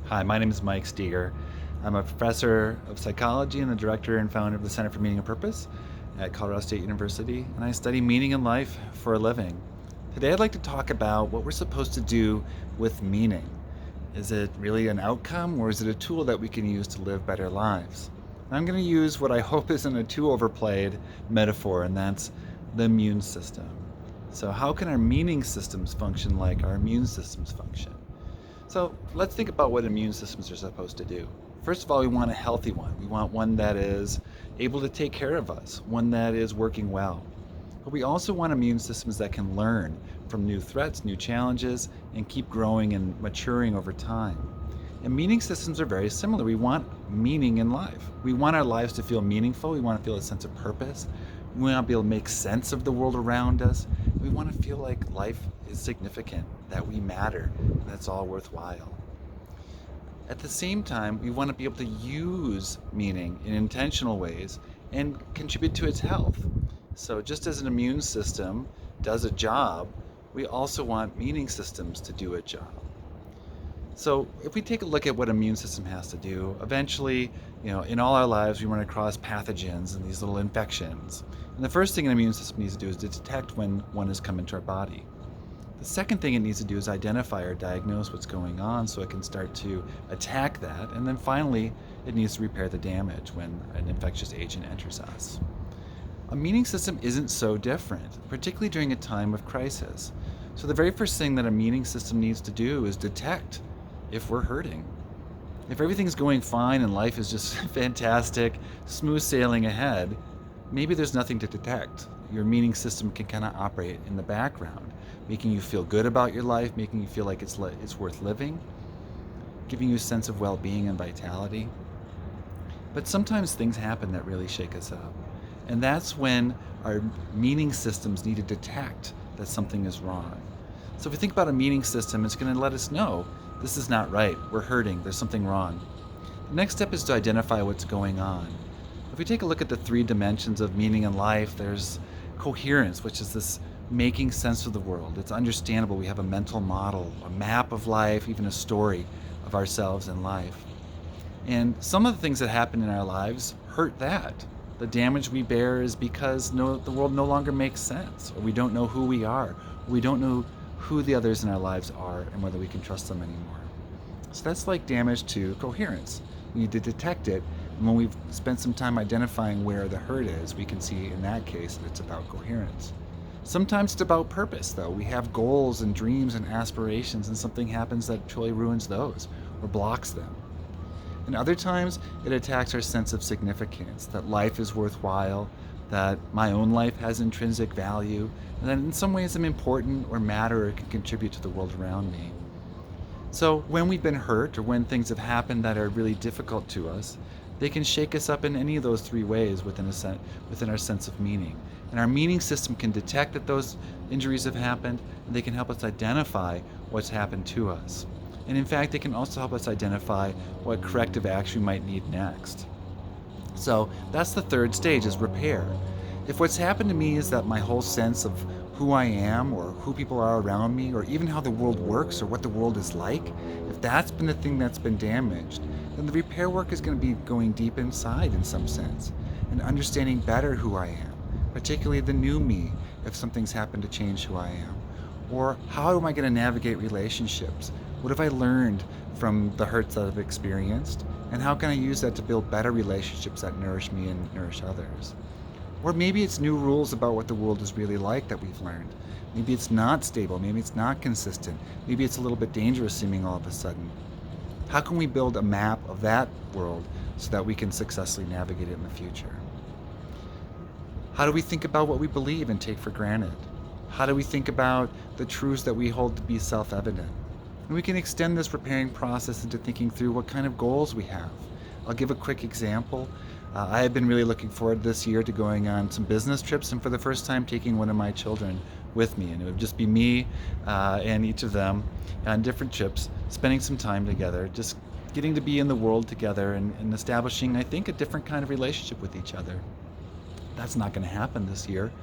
Hi, my name is Mike Steger. I'm a professor of psychology and the director and founder of the Center for Meaning and Purpose at Colorado State University, and I study meaning in life for a living. Today, I'd like to talk about what we're supposed to do with meaning. Is it really an outcome, or is it a tool that we can use to live better lives? I'm going to use what I hope isn't a too overplayed metaphor, and that's the immune system. So, how can our meaning systems function like our immune systems function? So let's think about what immune systems are supposed to do. First of all, we want a healthy one. We want one that is able to take care of us, one that is working well. But we also want immune systems that can learn from new threats, new challenges, and keep growing and maturing over time. And meaning systems are very similar. We want meaning in life. We want our lives to feel meaningful. We want to feel a sense of purpose. We want to be able to make sense of the world around us. We want to feel like life is significant, that we matter, and that's all worthwhile. At the same time, we want to be able to use meaning in intentional ways and contribute to its health. So, just as an immune system does a job, we also want meaning systems to do a job. So if we take a look at what immune system has to do, eventually, in all our lives, we run across pathogens and these little infections. And the first thing an immune system needs to do is to detect when one has come into our body. The second thing it needs to do is identify or diagnose what's going on so it can start to attack that. And then finally, it needs to repair the damage when an infectious agent enters us. A meaning system isn't so different, particularly during a time of crisis. So the very first thing that a meaning system needs to do is detect if we're hurting. If everything's going fine and life is just fantastic, smooth sailing ahead, maybe there's nothing to detect. Your meaning system can kind of operate in the background, making you feel good about your life, making you feel like it's worth living, giving you a sense of well-being and vitality. But sometimes things happen that really shake us up. And that's when our meaning systems need to detect that something is wrong. So if we think about a meaning system, it's going to let us know this is not right, we're hurting, there's something wrong. The next step is to identify what's going on. If we take a look at the three dimensions of meaning in life, there's coherence, which is this making sense of the world. It's understandable. We have a mental model, a map of life, even a story of ourselves and life. And some of the things that happen in our lives hurt that. The damage we bear is because the world no longer makes sense, or we don't know who we are, or we don't know who the others in our lives are and whether we can trust them anymore. So that's like damage to coherence. We need to detect it, and when we've spent some time identifying where the hurt is, we can see in that case that it's about coherence. Sometimes it's about purpose, though. We have goals and dreams and aspirations, and something happens that truly ruins those or blocks them. And other times, it attacks our sense of significance, that life is worthwhile, that my own life has intrinsic value, and that in some ways I'm important or matter or can contribute to the world around me. So when we've been hurt or when things have happened that are really difficult to us, they can shake us up in any of those three ways within our sense of meaning. And our meaning system can detect that those injuries have happened, and they can help us identify what's happened to us. And in fact, they can also help us identify what corrective action we might need next. So that's the third stage, is repair. If what's happened to me is that my whole sense of who I am or who people are around me or even how the world works or what the world is like, if that's been the thing that's been damaged, then the repair work is going to be going deep inside in some sense and understanding better who I am, particularly the new me if something's happened to change who I am. Or how am I going to navigate relationships? What have I learned from the hurts that I've experienced? And how can I use that to build better relationships that nourish me and nourish others? Or maybe it's new rules about what the world is really like that we've learned. Maybe it's not stable. Maybe it's not consistent. Maybe it's a little bit dangerous seeming all of a sudden. How can we build a map of that world so that we can successfully navigate it in the future? How do we think about what we believe and take for granted? How do we think about the truths that we hold to be self-evident? And we can extend this repairing process into thinking through what kind of goals we have. I'll give a quick example. I have been really looking forward this year to going on some business trips, and for the first time taking one of my children with me. And it would just be me and each of them on different trips, spending some time together, just getting to be in the world together and establishing, I think, a different kind of relationship with each other. That's not going to happen this year.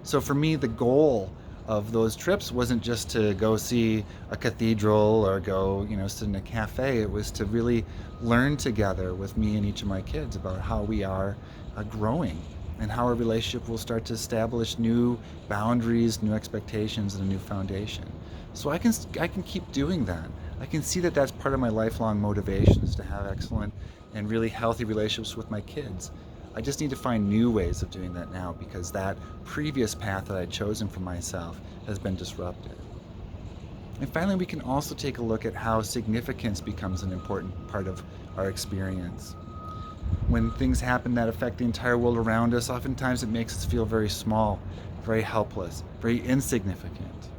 So for me, the goal of those trips wasn't just to go see a cathedral or go, sit in a cafe. It was to really learn together with me and each of my kids about how we are growing and how our relationship will start to establish new boundaries, new expectations, and a new foundation. So I can keep doing that. I can see that that's part of my lifelong motivation, is to have excellent and really healthy relationships with my kids. I just need to find new ways of doing that now, because that previous path that I'd chosen for myself has been disrupted. And finally, we can also take a look at how significance becomes an important part of our experience. When things happen that affect the entire world around us, oftentimes it makes us feel very small, very helpless, very insignificant.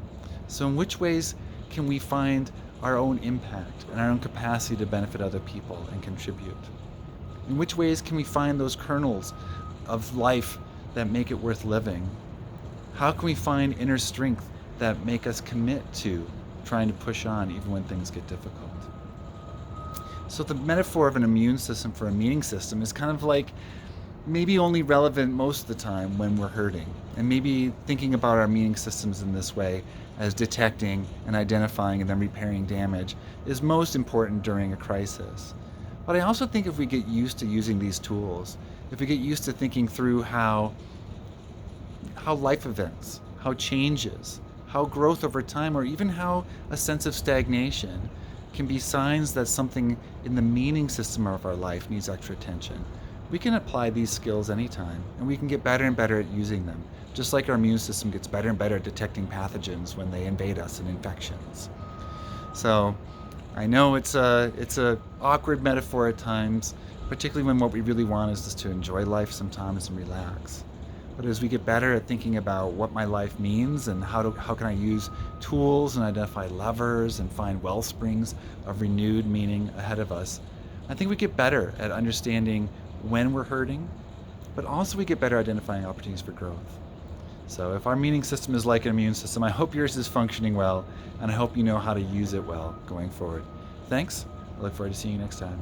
So in which ways can we find our own impact and our own capacity to benefit other people and contribute? In which ways can we find those kernels of life that make it worth living? How can we find inner strength that make us commit to trying to push on even when things get difficult? So the metaphor of an immune system for a meaning system is kind of like maybe only relevant most of the time when we're hurting. And maybe thinking about our meaning systems in this way, as detecting and identifying and then repairing damage, is most important during a crisis. But I also think if we get used to using these tools, if we get used to thinking through how life events, how changes, how growth over time, or even how a sense of stagnation can be signs that something in the meaning system of our life needs extra attention, we can apply these skills anytime, and we can get better and better at using them, just like our immune system gets better and better at detecting pathogens when they invade us and infections. So I know it's a awkward metaphor at times, particularly when what we really want is just to enjoy life sometimes and relax. But as we get better at thinking about what my life means and how can I use tools and identify levers and find well springs of renewed meaning ahead of us, I think we get better at understanding when we're hurting, but also we get better at identifying opportunities for growth. So if our meaning system is like an immune system, I hope yours is functioning well, and I hope you know how to use it well going forward. Thanks. I look forward to seeing you next time.